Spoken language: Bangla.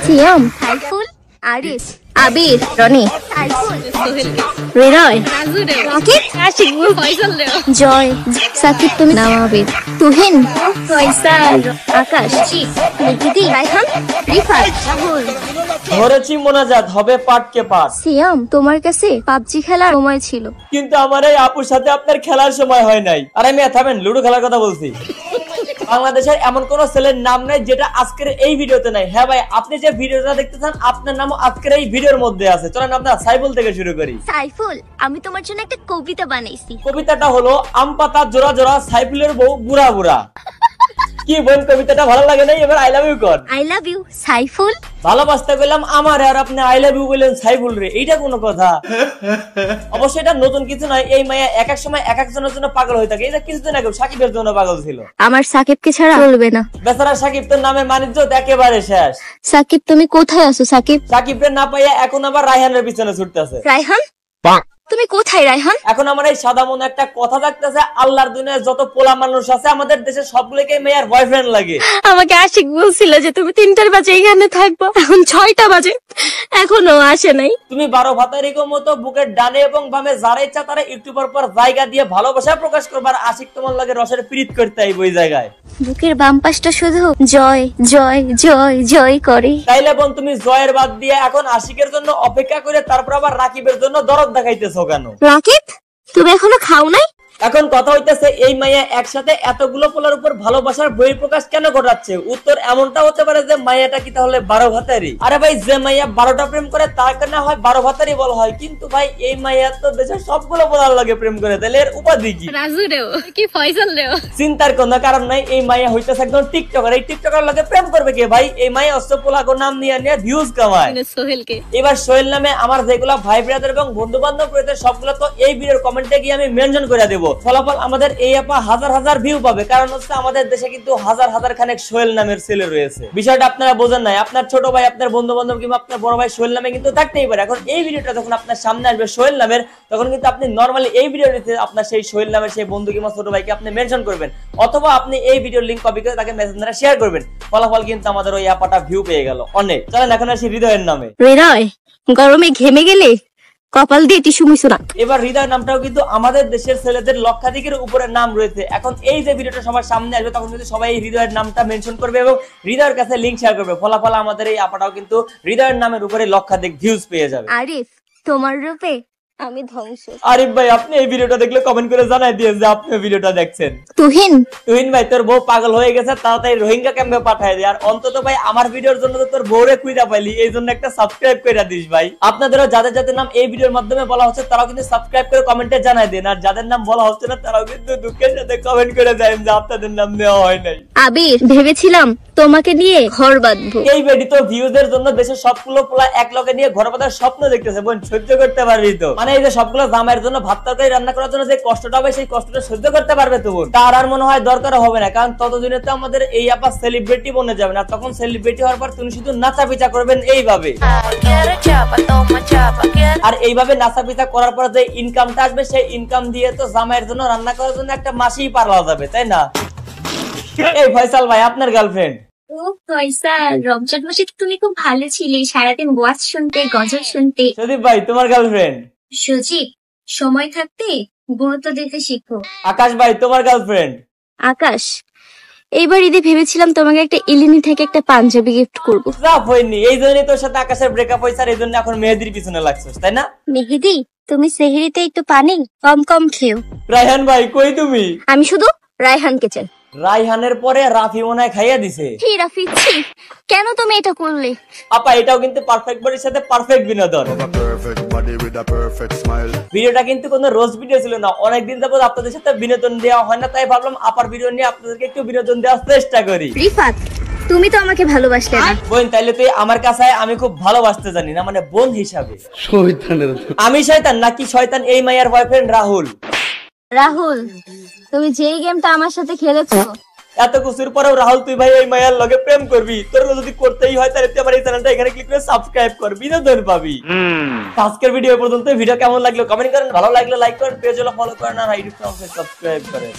সিয়াম, সাইফুল, আরিস, আবির, রনি, সাইফুল, সোহেল, হৃদয়, রাকিব, আশিক, ফয়সাল, জয়, সাকিব, তুমি, নামাবির, তুহিন, ফয়সাল, আকাশ, নিকিতি, রায়হান, রিফাত, রাহুল। ধরেছি মোনাজাত হবে পাটকে পাট। সিয়াম, তোমার কাছে পাবজি খেলার সময় ছিল, কিন্তু আমার এই আপুর সাথে আপনার খেলার সময় হয় নাই। আর আমি থামেন, লুডো খেলার কথা বলছি। বাংলাদেশের এমন কোন ছেলের নাম নাই যেটা আজকের এই ভিডিওতে নাই। হ্যাঁ ভাই, আপনি যে ভিডিওটা দেখতেছেন আপনার নাম আজকের এই ভিডিওর মধ্যে আছে। চলেন আমরা সাইফুল থেকে শুরু করি। সাইফুল, আমি তোমার জন্য একটা কবিতা বানাইছি। কবিতাটা হলো আম পাতা জোড়া জোড়া সাইফুলের বউ বুড়া বুড়া। কি বোন, কবিতাটা ভালো লাগে নাই? এবার আই লাভ ইউ কর। I love you Saiful. ভালোবাসতে গেলাম আমার, আর আপনি আই লাভ ইউ বললেন সাইফুল রে, এইটা কোনো কথা? অবশ্যই এটা নতুন কিছু নয়। এই মায়া এক এক সময় এক একজনের জন্য পাগল হয়ে থাকে। এটা কিছুদিন আগে সাকিবের জন্য পাগল ছিল। আমার সাকিবকে ছাড়া চলবে না। বেচারা সাকিব, তোর নামের মানিজ্যত একেবারে শেষ। সাকিব, তুমি কোথায় আছো? সাকিব, সাকিবকে না পাইয়া এখন আবার রায়হানের পিছনে ছুটতেছে। রায়হান, তুমি কোথায় রায়হান? এখন আমার এই সাদা মনে একটা কথা থাকতেছে, আল্লাহর দুনিয়ায় যত পোলা মানুষ আছে আমাদের দেশে সবগুলোকে মেয়ের বয়ফ্রেন্ড লাগে। আমাকে আশিক বলছিল যে তুমি 3টার বাজে এখানে থাকবো, এখন 6টা বাজে, এখনো আসে নাই। তুমি 12 ভাতারিকো মতো বুকের ডানে এবং বামে যারা ইচ্ছা তারা একটু পর পর জায়গা দিয়ে ভালোবাসা প্রকাশ করবার, আশিক তোমার লাগে রসের প্রীত করতে আইব ওই জায়গায়। বুকের বাম পাশটা শুধু জয় জয় জয় জয় করে। তাইলে বোন, তুমি জয়ের বাদ দিয়ে এখন আশিকের জন্য অপেক্ষা করে তারপর আবার রাকিবের জন্য দরদ দেখাইতেছো কেন? রাকিব, তুমি এখনো খাও নাই? এখন কথা হইতেছে এই মাইয়া একসাথে এতগুলো পোলার উপর ভালোবাসার বহিঃপ্রকাশ কেন ঘটাচ্ছে? উত্তর এমনটা হতে পারে যে মাইয়াটা কি তাহলে 12 ভাতারি? আরে ভাই, যে মাইয়া 12টা প্রেম করে তার কেন হয় 12 ভাতারি বলা হয়? কিন্তু ভাই এই মাইয়া তো দেশের সবগুলো পোলার লাগে প্রেম করে, তাহলে এর উপাধি কি? রাজু রেও কি ফয়সাল রেও? চিন্তার কোনো কারণ নাই। এই মাইয়া হইতেছে একদম টিকটকার। এই টিকটকার লাগে প্রেম করবে কে ভাই? এই মাইয়া অস্ত্র পোলাগো নাম নিয়ে নিয়ে ভিউজ কামায়। সোহেলকে এবার সোহেল নামে আমার যেগুলা ভাই ব্রাদার এবং বন্ধু বান্ধব রয়েছে সবগুলো তো এই ভিডিওর কমেন্টে গিয়ে আমি মেনশন করে দেবো। ফলাফল আমাদের এই আপা হাজার হাজার ভিউ পাবে, কারণ হচ্ছে আমাদের দেশে কিন্তু হাজার হাজার খানেক সোহেল নামের ছেলে রয়েছে। বিষয়টা আপনারা বোঝেন নাই। আপনার ছোট ভাই, আপনার বন্ধু বান্ধব কিংবা আপনার বড় ভাই সোহেল নামে কিন্তু থাকতেই পারে। এখন এই ভিডিওটা যখন আপনার সামনে আসবে সোহেল নামের, তখন কিন্তু আপনি নরমালি এই ভিডিওতে আপনার সেই সোহেল নামের সেই বন্ধু কিংবা ছোট ভাইকে আপনি মেনশন করবেন, অথবা আপনি এই ভিডিওর লিংক কপি করে তাকে মেসেঞ্জারে শেয়ার করবেন। ফলাফল কিন্তু আমাদের ওই আপাটা ভিউ পেয়ে গেল অনেক। চলেন এখন আসি হৃদয়ের নামে। হৃদয়, গরমে ঘেমে গেলে কপাল দিয়ে টিস্যু মুছো না। এবার হৃদয় নামটাও কিন্তু আমাদের দেশের ছেলেদের লক্ষাধিকের উপরে নাম রয়েছে। এখন এই যে ভিডিওটা সবার সামনে আসবে তখন কিন্তু সবাই হৃদয়ের নামটা মেনশন করবে এবং হৃদয়ের কাছে লিংক শেয়ার করবে। ফলাফল আমাদের এই আপাটাও কিন্তু হৃদয়ের নামের উপরে লক্ষাধিক ভিউজ পেয়ে যাবে। আরিফ, তোমার রূপে আমি ধ্বংস। আরিফ ভাই, আপনি এই ভিডিওটা দেখলে কমেন্ট করে জানাই দিয়েন যে আপনি ভিডিওটা দেখছেন। তুহিন ভাই, তোর বউ পাগল হয়ে গেছে, তাড়াতাড়ি রোহিঙ্গা ক্যাম্পে পাঠায় দে। আর অন্তত ভাই আমার ভিডিওর জন্য তো তোর বউরে কুইরা পাইলি, এই জন্য একটা সাবস্ক্রাইব করে দিস ভাই। আপনাদেরও যাদের যাদের নাম এই ভিডিওর মাধ্যমে বলা হচ্ছে তারাও কিন্তু সাবস্ক্রাইব করে কমেন্টে জানাই দেন, আর যাদের নাম বলা হচ্ছে না তারাও কিন্তু দুঃখের সাথে কমেন্ট করে দেন যে আপনাদের নাম নেওয়া হয় নাই। আবির, ভেবেছিলাম তোমাকে নিয়ে ঘর বাঁধবো। এই বেডি তো ভিউজের জন্য দেশের সবগুলো পোলা এক লগে নিয়ে ঘর বাঁধার স্বপ্ন দেখতেছে। বোন, সহ্য করতে পারবি তো? মানে এই যে সবগুলো জামাইয়ের জন্য ভাত তরকারি রান্না করার জন্য যে কষ্টটা হবে সেই কষ্টটা সহ্য করতে পারবে তো বোন? তার আর মনে হয় দরকার হবে না, কারণ ততদিনে তো আমাদের এই আপা সেলিব্রিটি বনে যাবে না। তখন সেলিব্রিটি হওয়ার পর তুমি শুধু নাচা পিচা করবেন এইভাবে, আর এইভাবে নাচা পিচা করার পর যে ইনকামটা আসবে সেই ইনকাম দিয়ে তো জামাইয়ের জন্য রান্না করার জন্য একটা মাসেই পার হওয়া যাবে, তাই না? এই ফয়সাল ভাই, আপনার গার্লফ্রেন্ড। ও ফয়সাল, রমজান মাসে তুমি খুব ভালো ছিলে, সারাদিন ওয়াজ শুনতে, গজল শুনতে। সদীপ ভাই, তোমার গার্লফ্রেন্ড। সজীব, সময় থাকতে গুরুত্ব দিতে শিখো। আকাশ ভাই, তোমার গার্লফ্রেন্ড। আকাশ, এইবার ঈদে ভেবেছিলাম তোমাকে একটা ইলিনি থেকে একটা পাঞ্জাবি গিফট করবো। রাফ হয়নি, এই জন্যই তোর সাথে আকাশের ব্রেকআপ হয়েছে, আর এই জন্য এখন মেহেদির পিছনে লাগছিস, তাই না? মেহেদি, তুমি সেহরিতে একটু পানি কম কম খেও। রায়হান ভাই, কই তুমি? আমি শুধু রায়হানকে চাই। রায়হানের পরে রাফি মনে হয় খাইয়া দিছে। ছি রাফি, ছি, কেন তুমি এটা করলে? আপা, এটাও কিন্তু পারফেক্ট বডির সাথে পারফেক্ট বিনোদন। ভিডিওটা কিন্তু কোনো রোজ ভিডিও ছিল না, অনেকদিন যাবত আপনাদের সাথে বিনোদন দেওয়া হয় না, তাই ভাবলাম আপার ভিডিও নিয়ে আপনাদেরকে একটু বিনোদন দেওয়ার চেষ্টা করি। রিফাত, তুমি তো আমাকে ভালোবাসতে না। বোন, তাইলে তুই আমার কাছে আমি খুব ভালোবাসতে জানি না, মানে বোন হিসাবে। আমি শয়তান নাকি শয়তান এই মাইয়ার বয়ফ্রেন্ড রাহুল? রাহুল, তুমি যেই গেমটা আমার সাথে খেলেছো, এত কিছুর পরেও রাহুল তুই ভাই এই মাইয়ার লগে প্রেম করবি? তোর যদি করতেই হয় তাহলে তুই আমার এই চ্যানেলটা এখানে ক্লিক করে সাবস্ক্রাইব কর, বিনোদন পাবি। আজকের ভিডিও পর্যন্ত। ভিডিও কেমন লাগলো কমেন্ট করেন, ভালো লাগলে লাইক করেন, পেজ হলো ফলো করেন, আর ইউটিউব চ্যানেল সাবস্ক্রাইব করেন।